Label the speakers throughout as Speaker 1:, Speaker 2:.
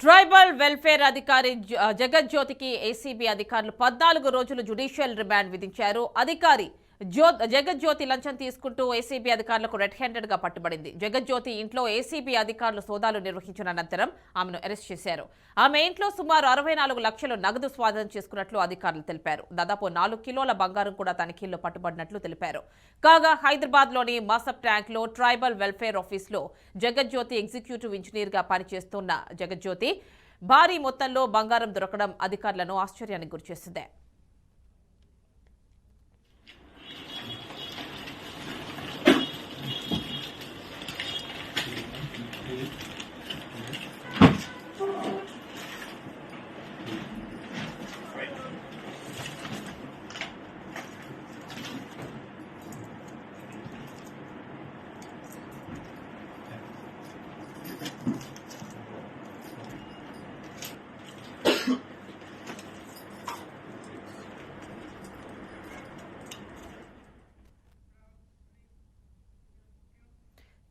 Speaker 1: Tribal welfare అధికారి జగజ్యోతికి ACB అధికారులు 14 రోజులు జ్యుడిషియల్ రిమాండ్ విధించారు. అధికారి జగజ్యోతి లంచం తీసుకుంటూ ఏసీబీ అధికారులకు రెడ్ హ్యాండెడ్ గా పట్టుబడింది. జగజ్యోతి ఇంట్లో ఏసీబీ అధికారులు సోదాలు నిర్వహించిన అనంతరం ఆమెను అరెస్ట్ చేశారు. ఆమె ఇంట్లో సుమారు 64 లక్షలు నగదు స్వాధీనం చేసుకున్నట్లు అధికారులు తెలిపారు. దాదాపు 4 కిలోల బంగారం కూడా తనిఖీల్లో పట్టుబడినట్లు తెలిపారు. కాగా హైదరాబాద్ లోని మాసప్ ట్యాంక్ లో ట్రైబల్ వెల్ఫేర్ ఆఫీస్ లో జగజ్యోతి ఎగ్జిక్యూటివ్ ఇంజనీర్ గా పనిచేస్తున్న జగజ్యోతి భారీ మొత్తంలో బంగారం దొరకడం అధికారులను ఆశ్చర్యానికి గురిచేసింది.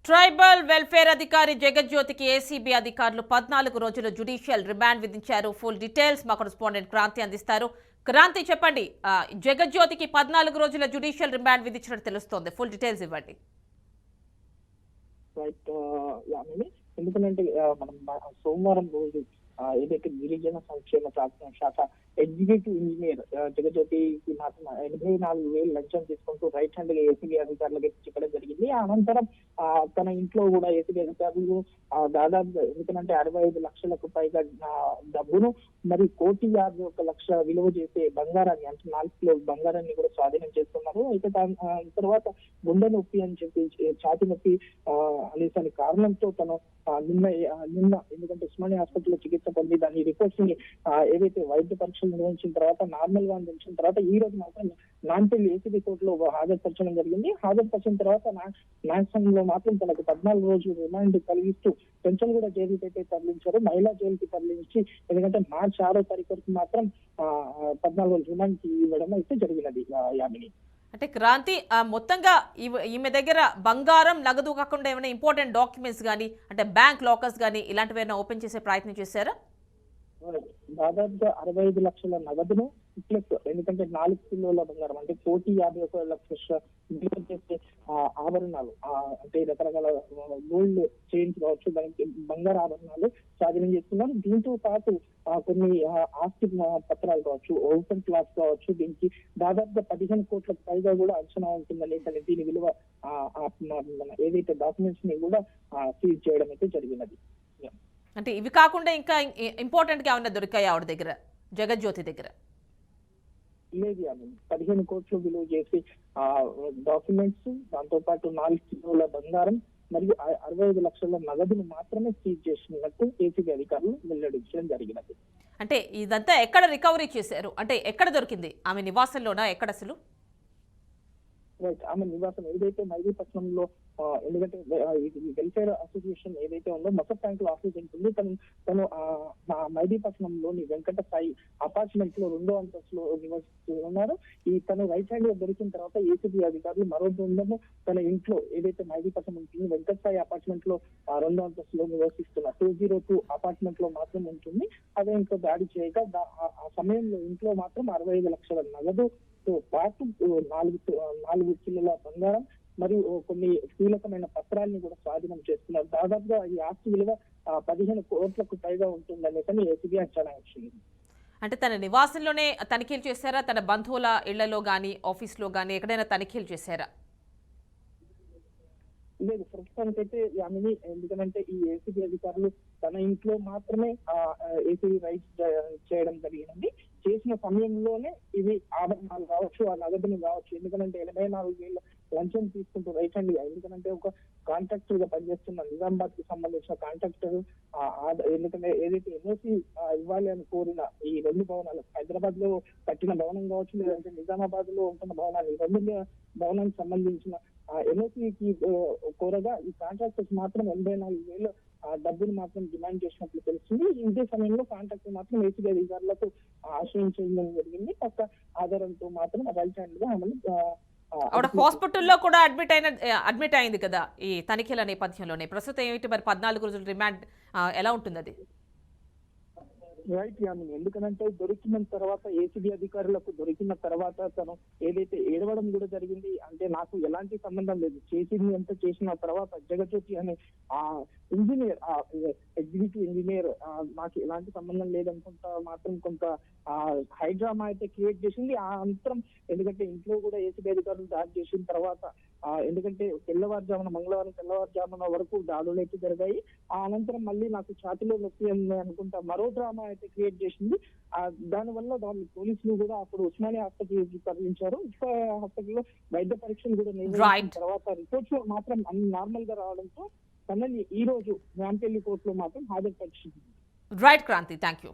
Speaker 1: ట్రైబల్ వెల్ఫేర్ అధికారి జగజ్యోతికి ఏసీబీ అధికారులు 14 రోజులు జ్యుడిషియల్ రిమాండ్ విధించారు. ఫుల్ డీటెయిల్స్ మా కరెస్పాండెంట్ క్రాంతి అందిస్తారు. క్రాంతి, చెప్పండి, జగజ్యోతికి 14 రోజుల జ్యుడిషియల్ రిమాండ్ విధించినట్టు తెలుస్తోంది. ఫుల్ డీటెయిల్స్ ఇవ్వండి.
Speaker 2: ఎందుకంటే మనం సోమవారం రోజు ఏదైతే గిరిజన సంక్షేమ శాఖ ఎగ్జిక్యూటివ్ ఇంజనీర్ జగజ్యోతికి మాత్రం 84,000 లంచం తీసుకుంటూ రైట్ హ్యాండ్ గా ఏసీబీ అధికారులకు చెప్పడం జరిగింది. అనంతరం తన ఇంట్లో కూడా ఏసీబీ అధికారులు దాదాపు ఎందుకంటే 65 లక్షలకు పైగా డబ్బును మరి 1,50,00,000 విలువ చేసే బంగారాన్ని అంటే 4 కిలో బంగారాన్ని కూడా స్వాధీనం చేస్తున్నారు. అయితే తర్వాత గుండె నొప్పి అని చెప్పి ఛాతి నొప్పి అనేసి కారణంతో తను నిన్న ఎందుకంటే ఉస్మానియా హాస్పిటల్లో చికిత్స పొంది దాని రిపోర్ట్స్ ని ఏదైతే వైద్య పరీక్షలు నిర్వహించిన తర్వాత నార్మల్ గా నిలిచిన తర్వాత ఈ రోజు మాత్రం నాంపల్లి ఏసీబీ కోర్టులో హాజరుపరచడం జరిగింది. హాజరుపరిచిన తర్వాత న్యాయస్థానంలో మాత్రం తనకు 14 రోజులు రిమాండ్ కలిగిస్తూ పెన్షన్ కూడా జైలుకి అయితే తరలించారు. మహిళా జైలుకి తరలించి ఎందుకంటే మార్చి 6వ తారీఖు వరకు మాత్రం 14 రోజులు రిమాండ్ ఇవ్వడం అయితే జరిగినది. యామిని,
Speaker 1: అంటే క్రాంతి, మొత్తంగా ఈమె దగ్గర బంగారం నగదు కాకుండా ఏమైనా ఇంపార్టెంట్ డాక్యుమెంట్స్ కానీ అంటే బ్యాంక్ లాకర్స్ కానీ ఇలాంటివి ఏమైనా ఓపెన్ చేసే ప్రయత్నం చేశారా?
Speaker 2: దాదాపుగా 65 లక్షల నగదును ప్లస్ ఎందుకంటే 4 కిలోల బంగారం అంటే 1,51,00,000 విలువ చేసే ఆభరణాలు అంటే రకరకాల గోల్డ్ చైన్స్ కావచ్చు, దానికి బంగారు ఆభరణాలు స్వాధీనం చేసుకున్నారు. దీంతో పాటు కొన్ని ఆస్తి పత్రాలు కావచ్చు, ఓపెన్ క్లాస్ కావచ్చు, దీనికి దాదాపుగా 15 కోట్లకు పైగా కూడా అంచనా ఉంటుందని దీని విలువ ఏదైతే డాక్యుమెంట్స్ ని కూడా సీజ్ చేయడం అయితే జరిగినది.
Speaker 1: అంటే ఇవి కాకుండా ఇంకా ఇంపార్టెంట్ గా ఏమైనా దొరికాయి ఆవిడ దగ్గర, జగజ్యోతి దగ్గర?
Speaker 2: లేదు, 15 కోట్లు విలువ చేసి డాక్యుమెంట్స్, దాంతో పాటు 4 కిలోల బంగారం మరియు 65 లక్షల నగదును మాత్రమే సీజ్ చేసినట్టు ఏసీబీ అధికారులు వెల్లడించడం జరిగినది.
Speaker 1: అంటే ఇదంతా ఎక్కడ రికవరీ చేశారు? అంటే ఎక్కడ దొరికింది? ఆమె నివాసంలోనా? ఎక్కడ అసలు?
Speaker 2: ఆమె నివాసం ఏదైతే మైదీపట్నంలో ఎందుకంటే వెల్ఫేర్ అసోసియేషన్ ఏదైతే ఉందో మసప్ ట్యాంక్ లో ఆఫీస్ ఉంటుంది. తను మైదీపట్నంలోని వెంకట సాయి అపార్ట్మెంట్ లో 2వ అంతస్తులో నివసిస్తున్నారు. తను రైట్ హ్యాండ్ గా దొరికిన తర్వాత ఏసీబీ అధికారులు మరో బృందము తన ఇంట్లో ఏదైతే మైదీపట్నం ఉంటుంది వెంకట సాయి అపార్ట్మెంట్ లో 2వ అంతస్తులో నివసిస్తున్న 202 అపార్ట్మెంట్ లో మాత్రం ఉంటుంది. అదే ఇంట్లో దాడి చేయగా ఆ సమయంలో ఇంట్లో మాత్రం 65 లక్షల నగదు పాటు 4 కిలోల బంగారం మరియు కొన్ని కీలకమైన పత్రాలను కూడా స్వాధీనం చేస్తున్నారు. దాదాపుగా ఈ ఆస్తి విలువ 15 కోట్లకు పైగా ఉంటుందనేసి ఏసీబీ అంచనా వచ్చింది.
Speaker 1: అంటే తన నివాసంలోనే తనిఖీలు చేశారా? తన బంధువుల ఇళ్లలో గానీ ఆఫీస్ లో గానీ ఎక్కడైనా తనిఖీలు చేశారా?
Speaker 2: లేదు, ప్రస్తుతానికైతే యామిని ఎందుకంటే ఈ ఏసీబీ అధికారులు తన ఇంట్లో మాత్రమే ఏసీబీ రైట్స్ చేయడం జరిగింది. చేసిన సమయంలోనే ఇవి ఆభరణాలు కావచ్చు, ఆ నగదుని కావచ్చు, ఎందుకంటే 84,000 లంచం తీసుకుంటూ రైట్ హ్యాండ్ గా ఎందుకంటే ఒక కాంట్రాక్టర్ గా పనిచేస్తున్న నిజామాబాద్ కి సంబంధించిన కాంట్రాక్టర్ ఎందుకంటే ఏదైతే ఎన్ఓసి ఇవ్వాలి అని కోరిన ఈ 2 భవనాలు హైదరాబాద్ లో కట్టిన భవనం కావచ్చు, లేదంటే నిజామాబాద్ లో ఉంటున్న భవనాలు, ఈ 2 భవనానికి సంబంధించిన ఎన్ఓసికి కోరగా ఈ కాంట్రాక్టర్స్ మాత్రం 84,000 డబ్బులు మాత్రం డిమాండ్ చేసినట్లు తెలుస్తుంది. ఇదే సమయంలో కాంట్రాక్టర్ మాత్రం ఏసీబీ అధికారులకు ఆశ్రయించడం జరిగింది. పక్క ఆధారంతో మాత్రం రైట్ హ్యాండ్ గా అమలు
Speaker 1: ఆవిడ హాస్పిటల్లో కూడా అడ్మిట్ అయింది కదా ఈ తనిఖీల నేపథ్యంలోనే. ప్రస్తుతం ఏమిటి మరి 14 రోజుల రిమాండ్ ఎలా ఉంటుంది? అది
Speaker 2: రైట్ యామిని, ఎందుకనంటే దొరికిన తర్వాత ఏసీబీ అధికారులకు దొరికిన తర్వాత తను ఏదైతే ఏడవడం కూడా జరిగింది. అంటే నాకు ఎలాంటి సంబంధం లేదు, చేసింది ఎంత చేసిన తర్వాత జగజ్యోతి అనే ఆ ఇంజనీర్, ఎగ్జిక్యూటివ్ ఇంజనీర్ నాకు ఎలాంటి సంబంధం లేదనుకుంటా మాత్రం కొంత హైడ్రామా అయితే క్రియేట్ చేసింది ఆ అంతరం. ఎందుకంటే ఇంట్లో కూడా ఏసీబీ అధికారులు దాడి చేసిన తర్వాత ఎందుకంటే మంగళవారం తెల్లవారుజామున వరకు దాడులు అయితే జరిగాయి. ఆ అనంతరం మళ్ళీ నాకు ఛాతిలో నొప్పి ఉంది అనుకుంటా మరో డ్రామా అయితే క్రియేట్ చేసింది. దానివల్ల పోలీసులు కూడా అప్పుడు ఉస్మానియా హాస్పిటల్కి తరలించారు. హాస్పిటల్లో వైద్య పరీక్షలు కూడా నిర్వహించిన తర్వాత రిపోర్ట్స్ లో మాత్రం అన్ని నార్మల్ గా రావడంతో తనని ఈ రోజు నాంపల్లి కోర్టులో మాత్రం హాజరుపరిచింది.
Speaker 1: Right Kranthi, thank you.